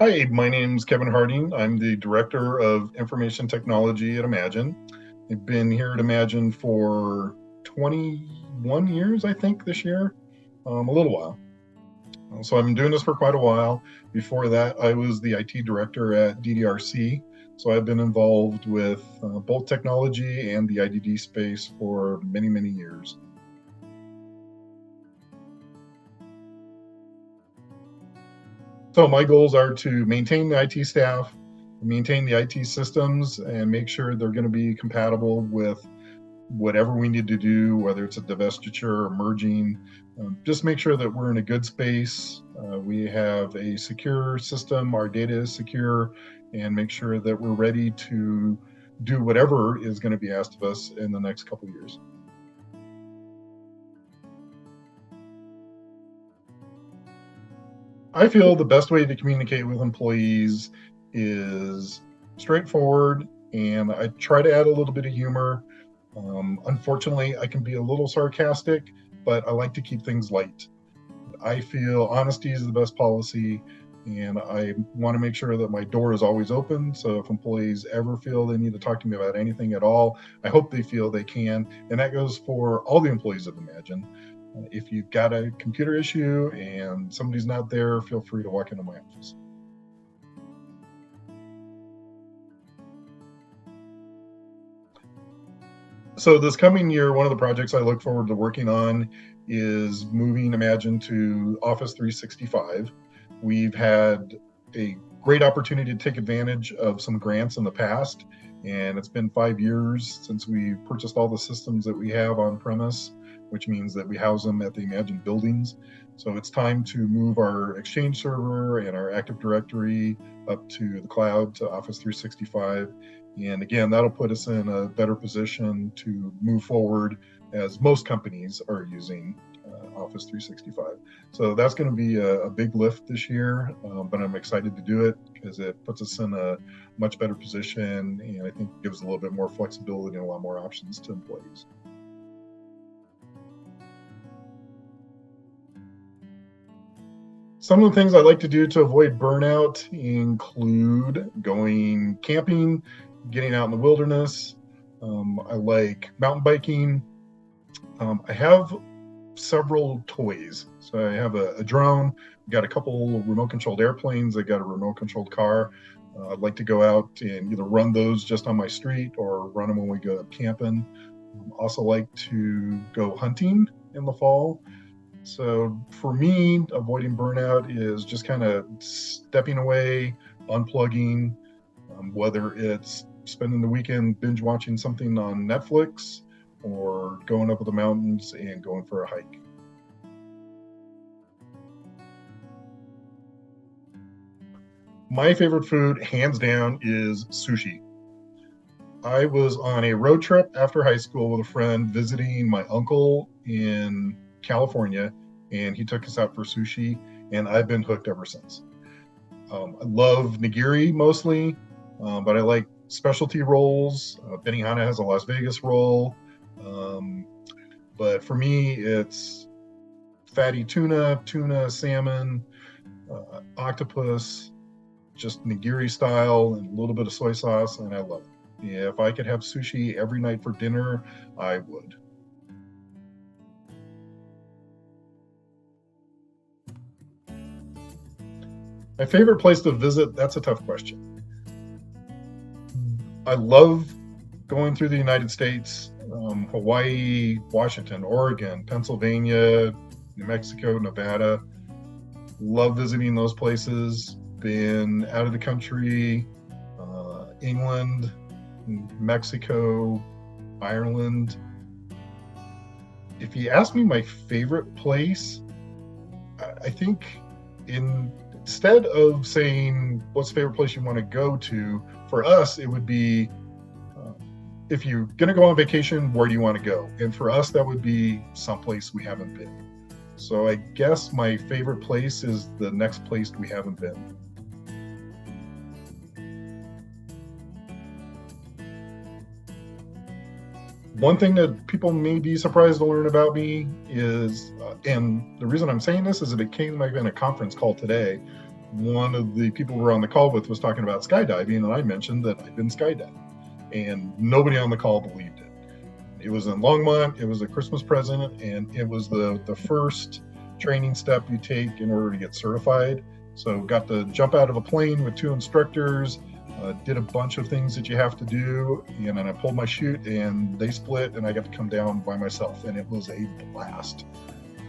Hi, my name's Kevin Harding. I'm the Director of Information Technology at Imagine. I've been here at Imagine for 21 years, I think, this year, a little while. So I've been doing this for quite a while. Before that, I was the IT Director at DDRC. So I've been involved with both technology and the IDD space for many, many years. So my goals are to maintain the IT staff, maintain the IT systems, and make sure they're going to be compatible with whatever we need to do, whether it's a divestiture or merging. Just make sure that we're in a good space. We have a secure system, our data is secure, and make sure that we're ready to do whatever is going to be asked of us in the next couple of years. I feel the best way to communicate with employees is straightforward, and I try to add a little bit of humor. Unfortunately, I can be a little sarcastic, but I like to keep things light. I feel honesty is the best policy, and I want to make sure that my door is always open. So if employees ever feel they need to talk to me about anything at all, I hope they feel they can. And that goes for all the employees of Imagine. If you've got a computer issue and somebody's not there, feel free to walk into my office. So this coming year, one of the projects I look forward to working on is moving Imagine to Office 365. We've had a great opportunity to take advantage of some grants in the past, and it's been 5 years since we purchased all the systems that we have on premise, which means that we house them at the Imagine buildings. So it's time to move our Exchange server and our Active Directory up to the cloud to Office 365. And again, that'll put us in a better position to move forward as most companies are using Office 365. So that's going to be a big lift this year, but I'm excited to do it because it puts us in a much better position, and I think gives a little bit more flexibility and a lot more options to employees. Some of the things I like to do to avoid burnout include going camping, getting out in the wilderness. I like mountain biking. I have several toys. So I have a drone, got a couple remote controlled airplanes, I got a remote controlled car. I'd like to go out and either run those just on my street or run them when we go camping. Also like to go hunting in the fall. So for me, avoiding burnout is just kind of stepping away, unplugging, whether it's spending the weekend binge watching something on Netflix or going up to the mountains and going for a hike. My favorite food, hands down, is sushi. I was on a road trip after high school with a friend visiting my uncle in California, and he took us out for sushi, and I've been hooked ever since. I love nigiri mostly, but I like specialty rolls. Benihana has a Las Vegas roll, but for me, it's fatty tuna, salmon, octopus, just nigiri style, and a little bit of soy sauce, and I love it. If I could have sushi every night for dinner, I would. My favorite place to visit, that's a tough question. I love going through the United States, Hawaii, Washington, Oregon, Pennsylvania, New Mexico, Nevada. Love visiting those places. Been out of the country, England, Mexico, Ireland. If you ask me my favorite place, I think instead of saying what's the favorite place you want to go to, for us, it would be if you're going to go on vacation, where do you want to go? And for us, that would be someplace we haven't been. So I guess my favorite place is the next place we haven't been. One thing that people may be surprised to learn about me is, and the reason I'm saying this is that it came like in a conference call today. one of the people we were on the call with was talking about skydiving, and I mentioned that I'd been skydiving, and nobody on the call believed it. It was in Longmont. It was a Christmas present, and it was the first training step you take in order to get certified. So got to jump out of a plane with 2 instructors, did a bunch of things that you have to do, and then I pulled my chute, and they split, and I got to come down by myself, and it was a blast.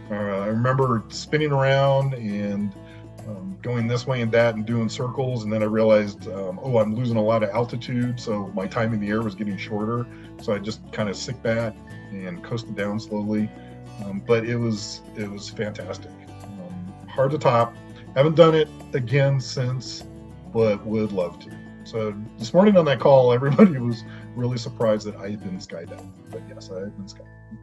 I remember spinning around and going this way and that and doing circles, and then I realized, I'm losing a lot of altitude, so my time in the air was getting shorter. So I just kind of sick back and coasted down slowly. But it was fantastic. Hard to top. Haven't done it again since, but would love to. So this morning on that call, everybody was really surprised that I had been skydiving. But yes, I had been skydiving.